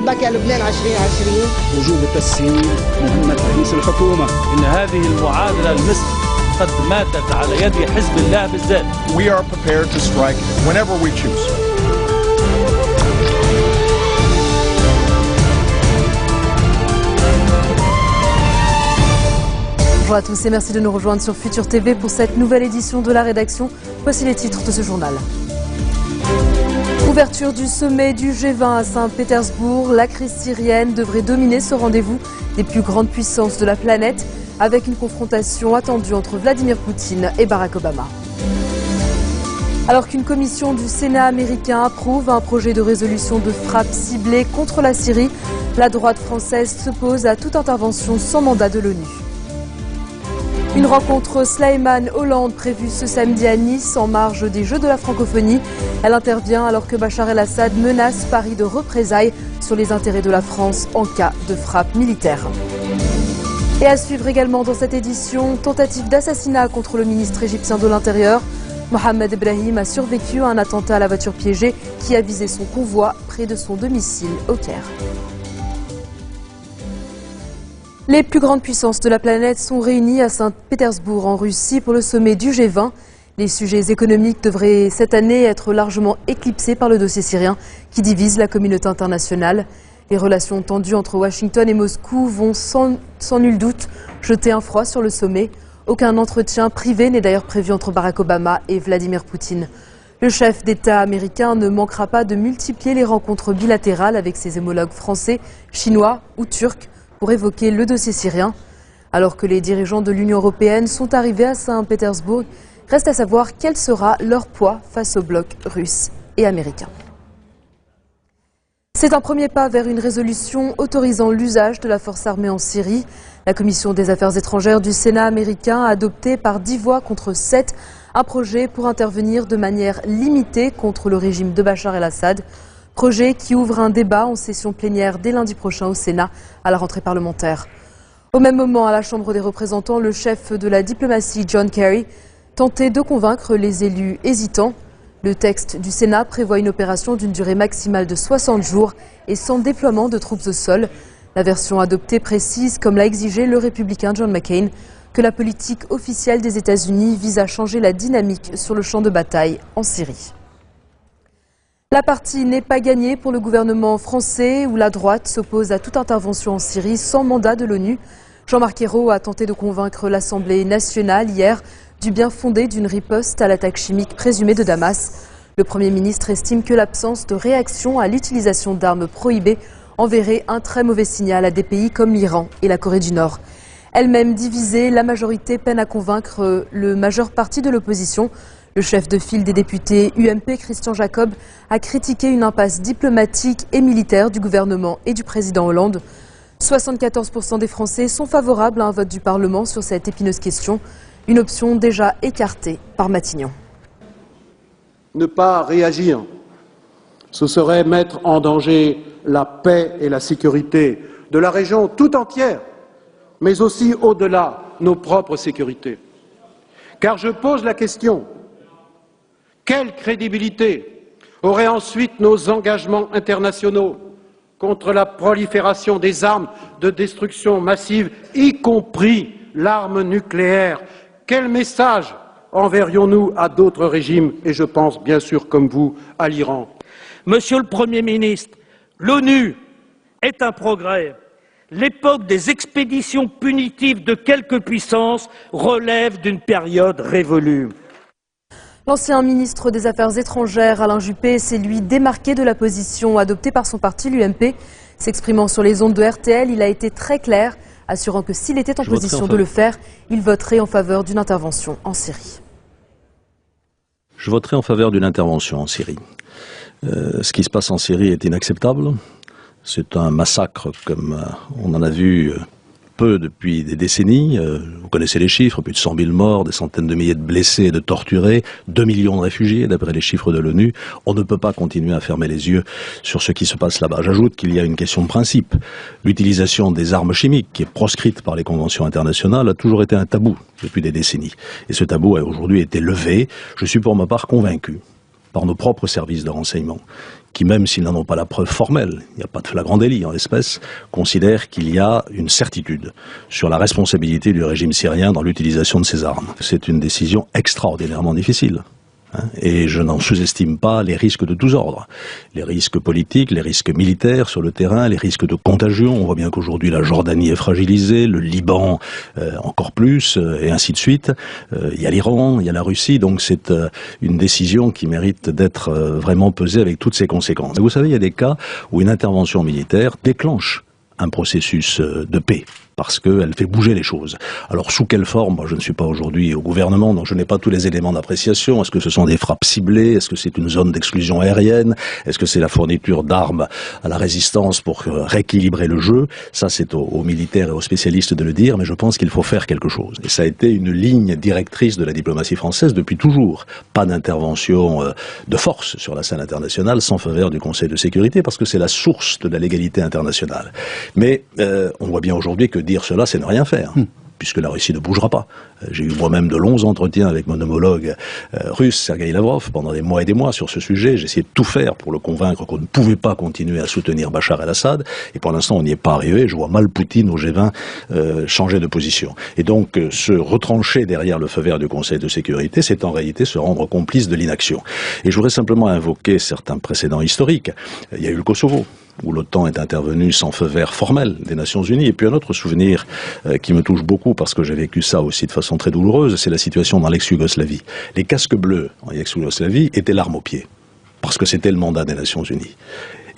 بكى لبنان 2020 وجوب تسهيل مهمة رئيس الحكومة. إن هذه المعادلة لمصر قد ماتت على يد حزب الله بالذات. We are prepared to strike whenever we choose. Bonjour à tous et merci de nous rejoindre sur Futur TV pour cette nouvelle édition de la rédaction. Voici les titres de ce journal. Ouverture du sommet du G20 à Saint-Pétersbourg. La crise syrienne devrait dominer ce rendez-vous des plus grandes puissances de la planète avec une confrontation attendue entre Vladimir Poutine et Barack Obama. Alors qu'une commission du Sénat américain approuve un projet de résolution de frappe ciblée contre la Syrie, la droite française s'oppose à toute intervention sans mandat de l'ONU. Une rencontre Sleiman-Hollande prévue ce samedi à Nice en marge des Jeux de la francophonie. Elle intervient alors que Bachar el-Assad menace Paris de représailles sur les intérêts de la France en cas de frappe militaire. Et à suivre également dans cette édition, tentative d'assassinat contre le ministre égyptien de l'Intérieur. Mohamed Ebrahim a survécu à un attentat à la voiture piégée qui a visé son convoi près de son domicile au Caire. Les plus grandes puissances de la planète sont réunies à Saint-Pétersbourg en Russie pour le sommet du G20. Les sujets économiques devraient cette année être largement éclipsés par le dossier syrien qui divise la communauté internationale. Les relations tendues entre Washington et Moscou vont sans nul doute jeter un froid sur le sommet. Aucun entretien privé n'est d'ailleurs prévu entre Barack Obama et Vladimir Poutine. Le chef d'État américain ne manquera pas de multiplier les rencontres bilatérales avec ses homologues français, chinois ou turcs pour évoquer le dossier syrien. Alors que les dirigeants de l'Union européenne sont arrivés à Saint-Pétersbourg, reste à savoir quel sera leur poids face au bloc russe et américain. C'est un premier pas vers une résolution autorisant l'usage de la force armée en Syrie. La Commission des Affaires étrangères du Sénat américain a adopté par 10 voix contre 7 un projet pour intervenir de manière limitée contre le régime de Bachar el-Assad. Projet qui ouvre un débat en session plénière dès lundi prochain au Sénat à la rentrée parlementaire. Au même moment, à la Chambre des représentants, le chef de la diplomatie, John Kerry, tentait de convaincre les élus hésitants. Le texte du Sénat prévoit une opération d'une durée maximale de 60 jours et sans déploiement de troupes au sol. La version adoptée précise, comme l'a exigé le républicain John McCain, que la politique officielle des États-Unis vise à changer la dynamique sur le champ de bataille en Syrie. La partie n'est pas gagnée pour le gouvernement français où la droite s'oppose à toute intervention en Syrie sans mandat de l'ONU. Jean-Marc Ayrault a tenté de convaincre l'Assemblée nationale hier du bien fondé d'une riposte à l'attaque chimique présumée de Damas. Le Premier ministre estime que l'absence de réaction à l'utilisation d'armes prohibées enverrait un très mauvais signal à des pays comme l'Iran et la Corée du Nord. Elle-même divisée, la majorité peine à convaincre le majeure partie de l'opposition. Le chef de file des députés UMP, Christian Jacob, a critiqué une impasse diplomatique et militaire du gouvernement et du président Hollande. 74% des Français sont favorables à un vote du Parlement sur cette épineuse question, une option déjà écartée par Matignon. Ne pas réagir, ce serait mettre en danger la paix et la sécurité de la région tout entière, mais aussi au-delà nos propres sécurités. Car je pose la question, quelle crédibilité auraient ensuite nos engagements internationaux contre la prolifération des armes de destruction massive, y compris l'arme nucléaire? Quel message enverrions-nous à d'autres régimes, et je pense bien sûr comme vous à l'Iran? Monsieur le Premier ministre, l'ONU est un progrès. L'époque des expéditions punitives de quelques puissances relève d'une période révolue. L'ancien ministre des Affaires étrangères, Alain Juppé, s'est lui démarqué de la position adoptée par son parti, l'UMP. S'exprimant sur les ondes de RTL, il a été très clair, assurant que s'il était en position de le faire, il voterait en faveur d'une intervention en Syrie. Je voterai en faveur d'une intervention en Syrie. Ce qui se passe en Syrie est inacceptable. C'est un massacre comme on en a vu peu depuis des décennies. Vous connaissez les chiffres, plus de 100 000 morts, des centaines de milliers de blessés et de torturés, 2 millions de réfugiés d'après les chiffres de l'ONU. On ne peut pas continuer à fermer les yeux sur ce qui se passe là-bas. J'ajoute qu'il y a une question de principe. L'utilisation des armes chimiques, qui est proscrite par les conventions internationales, a toujours été un tabou depuis des décennies. Et ce tabou a aujourd'hui été levé. Je suis pour ma part convaincu par nos propres services de renseignement, qui même s'ils n'en ont pas la preuve formelle, il n'y a pas de flagrant délit en l'espèce, considèrent qu'il y a une certitude sur la responsabilité du régime syrien dans l'utilisation de ces armes. C'est une décision extraordinairement difficile. Et je n'en sous-estime pas les risques de tous ordres. Les risques politiques, les risques militaires sur le terrain, les risques de contagion. On voit bien qu'aujourd'hui la Jordanie est fragilisée, le Liban encore plus, et ainsi de suite. Il y a l'Iran, il y a la Russie, donc c'est une décision qui mérite d'être vraiment pesée avec toutes ses conséquences. Et vous savez, il y a des cas où une intervention militaire déclenche un processus de paix, parce qu'elle fait bouger les choses. Alors sous quelle forme? Moi, je ne suis pas aujourd'hui au gouvernement, donc je n'ai pas tous les éléments d'appréciation. Est-ce que ce sont des frappes ciblées? Est-ce que c'est une zone d'exclusion aérienne? Est-ce que c'est la fourniture d'armes à la résistance pour rééquilibrer le jeu? Ça, c'est aux militaires et aux spécialistes de le dire, mais je pense qu'il faut faire quelque chose. Et ça a été une ligne directrice de la diplomatie française depuis toujours. Pas d'intervention de force sur la scène internationale sans feu vert du Conseil de sécurité, parce que c'est la source de la légalité internationale. Mais on voit bien aujourd'hui que dire cela, c'est ne rien faire, puisque la Russie ne bougera pas. J'ai eu moi-même de longs entretiens avec mon homologue russe, Sergueï Lavrov, pendant des mois et des mois sur ce sujet. J'ai essayé de tout faire pour le convaincre qu'on ne pouvait pas continuer à soutenir Bachar el-Assad, et pour l'instant on n'y est pas arrivé. Je vois mal Poutine au G20 changer de position. Et donc se retrancher derrière le feu vert du Conseil de sécurité, c'est en réalité se rendre complice de l'inaction. Et je voudrais simplement invoquer certains précédents historiques. Il y a eu le Kosovo, où l'OTAN est intervenue sans feu vert formel des Nations Unies. Et puis un autre souvenir qui me touche beaucoup, parce que j'ai vécu ça aussi de façon très douloureuse, c'est la situation dans l'ex-Yougoslavie. Les casques bleus en ex-Yougoslavie étaient l'arme au pied, parce que c'était le mandat des Nations Unies.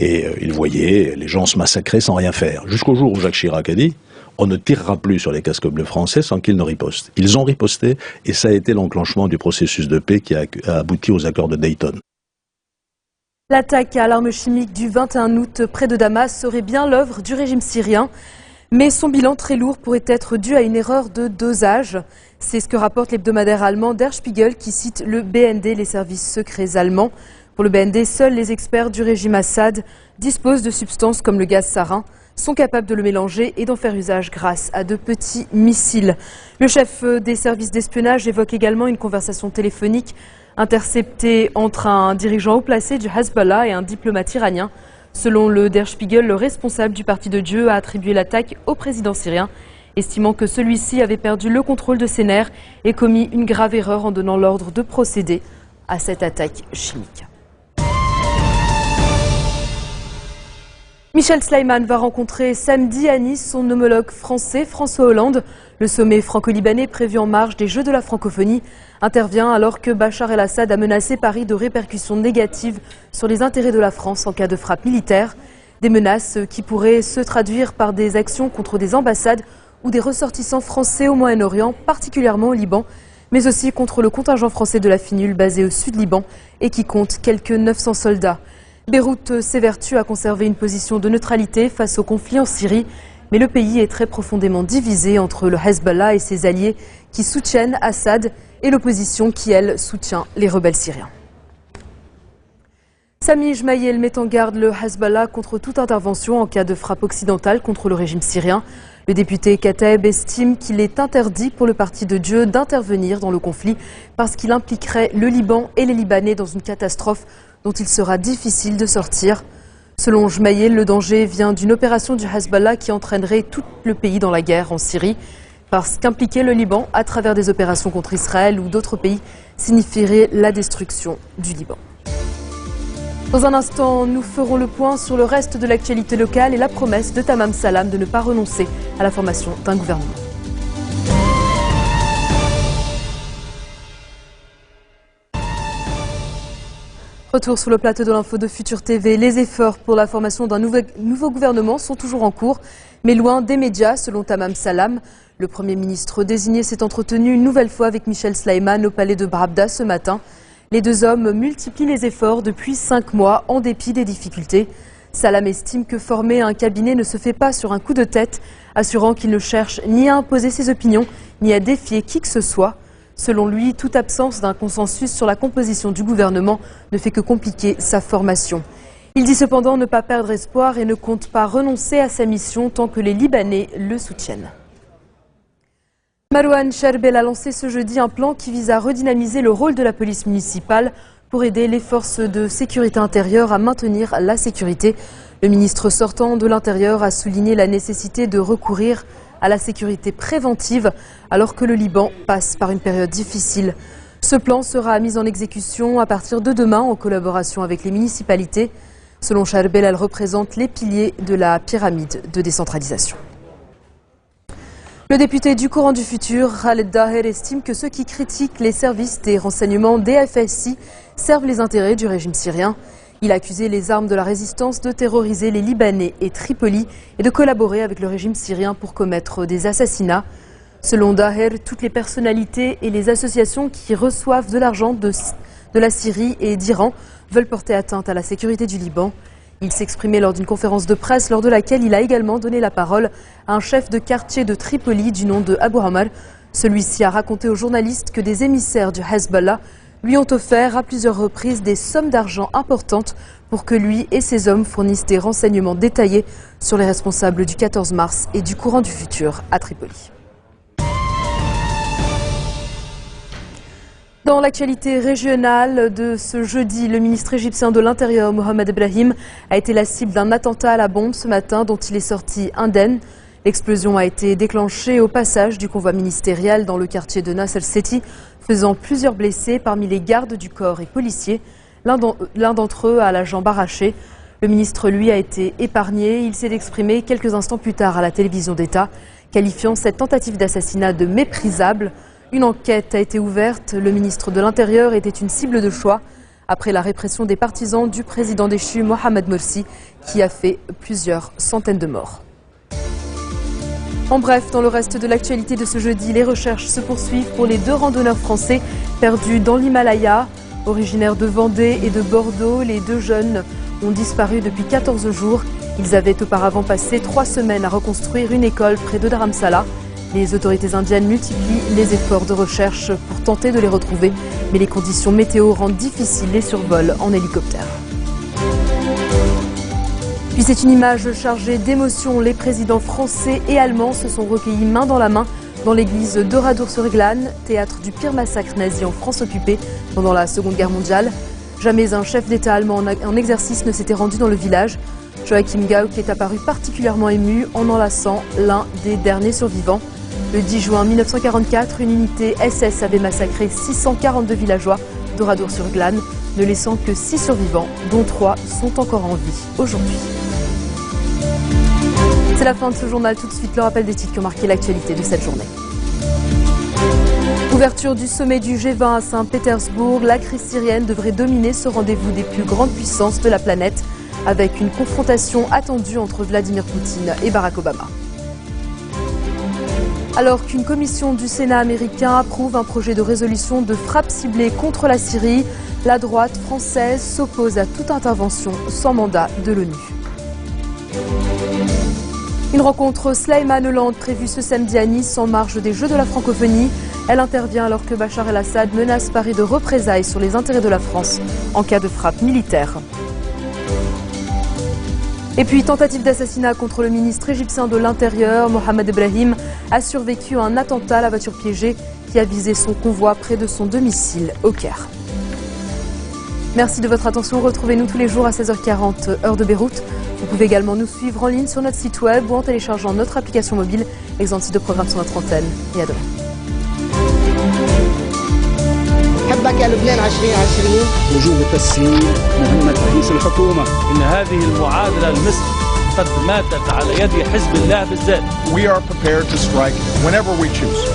Et ils voyaient les gens se massacrer sans rien faire. Jusqu'au jour où Jacques Chirac a dit « on ne tirera plus sur les casques bleus français sans qu'ils ne ripostent ». Ils ont riposté, et ça a été l'enclenchement du processus de paix qui a abouti aux accords de Dayton. L'attaque à l'arme chimique du 21 août près de Damas serait bien l'œuvre du régime syrien, mais son bilan très lourd pourrait être dû à une erreur de dosage. C'est ce que rapporte l'hebdomadaire allemand Der Spiegel qui cite le BND, les services secrets allemands. Pour le BND, seuls les experts du régime Assad disposent de substances comme le gaz sarin, sont capables de le mélanger et d'en faire usage grâce à de petits missiles. Le chef des services d'espionnage évoque également une conversation téléphonique intercepté entre un dirigeant haut placé du Hezbollah et un diplomate iranien. Selon le Der Spiegel, le responsable du Parti de Dieu a attribué l'attaque au président syrien, estimant que celui-ci avait perdu le contrôle de ses nerfs et commis une grave erreur en donnant l'ordre de procéder à cette attaque chimique. Michel Sleiman va rencontrer samedi à Nice son homologue français François Hollande. Le sommet franco-libanais prévu en marge des Jeux de la francophonie intervient alors que Bachar el-Assad a menacé Paris de répercussions négatives sur les intérêts de la France en cas de frappe militaire. Des menaces qui pourraient se traduire par des actions contre des ambassades ou des ressortissants français au Moyen-Orient, particulièrement au Liban, mais aussi contre le contingent français de la FINUL basé au sud Liban et qui compte quelques 900 soldats. Beyrouth s'évertue à conserver une position de neutralité face au conflit en Syrie, mais le pays est très profondément divisé entre le Hezbollah et ses alliés qui soutiennent Assad et l'opposition qui, elle, soutient les rebelles syriens. Sami Ismaïl met en garde le Hezbollah contre toute intervention en cas de frappe occidentale contre le régime syrien. Le député Kateb estime qu'il est interdit pour le Parti de Dieu d'intervenir dans le conflit parce qu'il impliquerait le Liban et les Libanais dans une catastrophe dont il sera difficile de sortir. Selon Ismaïl, le danger vient d'une opération du Hezbollah qui entraînerait tout le pays dans la guerre en Syrie, parce qu'impliquer le Liban à travers des opérations contre Israël ou d'autres pays signifierait la destruction du Liban. Dans un instant, nous ferons le point sur le reste de l'actualité locale et la promesse de Tamam Salam de ne pas renoncer à la formation d'un gouvernement. Retour sur le plateau de l'info de Futur TV. Les efforts pour la formation d'un nouveau gouvernement sont toujours en cours, mais loin des médias, selon Tamam Salam. Le Premier ministre désigné s'est entretenu une nouvelle fois avec Michel Sleiman au palais de Bravda ce matin. Les deux hommes multiplient les efforts depuis 5 mois en dépit des difficultés. Salam estime que former un cabinet ne se fait pas sur un coup de tête, assurant qu'il ne cherche ni à imposer ses opinions, ni à défier qui que ce soit. Selon lui, toute absence d'un consensus sur la composition du gouvernement ne fait que compliquer sa formation. Il dit cependant ne pas perdre espoir et ne compte pas renoncer à sa mission tant que les Libanais le soutiennent. Marouane Cherbel a lancé ce jeudi un plan qui vise à redynamiser le rôle de la police municipale pour aider les forces de sécurité intérieure à maintenir la sécurité. Le ministre sortant de l'Intérieur a souligné la nécessité de recourir à la sécurité préventive alors que le Liban passe par une période difficile. Ce plan sera mis en exécution à partir de demain en collaboration avec les municipalités. Selon Charbel, elle représente les piliers de la pyramide de décentralisation. Le député du Courant du Futur, Khaled Daher, estime que ceux qui critiquent les services des renseignements des FSI servent les intérêts du régime syrien. Il a accusé les armes de la résistance de terroriser les Libanais et Tripoli et de collaborer avec le régime syrien pour commettre des assassinats. Selon Daher, toutes les personnalités et les associations qui reçoivent de l'argent de la Syrie et d'Iran veulent porter atteinte à la sécurité du Liban. Il s'exprimait lors d'une conférence de presse lors de laquelle il a également donné la parole à un chef de quartier de Tripoli du nom de Abu Hamar. Celui-ci a raconté aux journalistes que des émissaires du Hezbollah lui ont offert à plusieurs reprises des sommes d'argent importantes pour que lui et ses hommes fournissent des renseignements détaillés sur les responsables du 14 mars et du Courant du Futur à Tripoli. Dans l'actualité régionale de ce jeudi, le ministre égyptien de l'Intérieur, Mohamed Brahim, a été la cible d'un attentat à la bombe ce matin dont il est sorti indemne. L'explosion a été déclenchée au passage du convoi ministériel dans le quartier de Nasser City, faisant plusieurs blessés parmi les gardes du corps et policiers. L'un d'entre eux a la jambe arrachée. Le ministre, lui, a été épargné. Il s'est exprimé quelques instants plus tard à la télévision d'État, qualifiant cette tentative d'assassinat de méprisable. Une enquête a été ouverte. Le ministre de l'Intérieur était une cible de choix après la répression des partisans du président déchu Mohamed Morsi, qui a fait plusieurs centaines de morts. En bref, dans le reste de l'actualité de ce jeudi, les recherches se poursuivent pour les 2 randonneurs français perdus dans l'Himalaya. Originaires de Vendée et de Bordeaux, les 2 jeunes ont disparu depuis 14 jours. Ils avaient auparavant passé 3 semaines à reconstruire une école près de Dharamsala. Les autorités indiennes multiplient les efforts de recherche pour tenter de les retrouver, mais les conditions météo rendent difficiles les survols en hélicoptère. Puis c'est une image chargée d'émotion. Les présidents français et allemands se sont recueillis main dans la main dans l'église d'Oradour-sur-Glane, théâtre du pire massacre nazi en France occupée pendant la Seconde Guerre mondiale. Jamais un chef d'État allemand en exercice ne s'était rendu dans le village. Joachim Gauck est apparu particulièrement ému en enlaçant l'un des derniers survivants. Le 10 juin 1944, une unité SS avait massacré 642 villageois d'Oradour-sur-Glane, ne laissant que 6 survivants, dont 3 sont encore en vie aujourd'hui. C'est la fin de ce journal. Tout de suite, le rappel des titres qui ont marqué l'actualité de cette journée. Ouverture du sommet du G20 à Saint-Pétersbourg. La crise syrienne devrait dominer ce rendez-vous des plus grandes puissances de la planète, avec une confrontation attendue entre Vladimir Poutine et Barack Obama. Alors qu'une commission du Sénat américain approuve un projet de résolution de frappe ciblée contre la Syrie, la droite française s'oppose à toute intervention sans mandat de l'ONU. Une rencontre Sleiman Hollande prévue ce samedi à Nice en marge des Jeux de la francophonie. Elle intervient alors que Bachar el-Assad menace Paris de représailles sur les intérêts de la France en cas de frappe militaire. Et puis, tentative d'assassinat contre le ministre égyptien de l'Intérieur, Mohamed Brahim, a survécu à un attentat à la voiture piégée qui a visé son convoi près de son domicile au Caire. Merci de votre attention. Retrouvez-nous tous les jours à 16h40 heure de Beyrouth. Vous pouvez également nous suivre en ligne sur notre site web ou en téléchargeant notre application mobile, exemptive de programmes sur notre antenne. Et à demain. حبك يا لبنان 2020 وجوب تسهيل مهمة رئيس الحكومة. إن هذه المعادلة المصر قد ماتت على يد حزب الله بالذات. We are prepared to strike whenever we choose.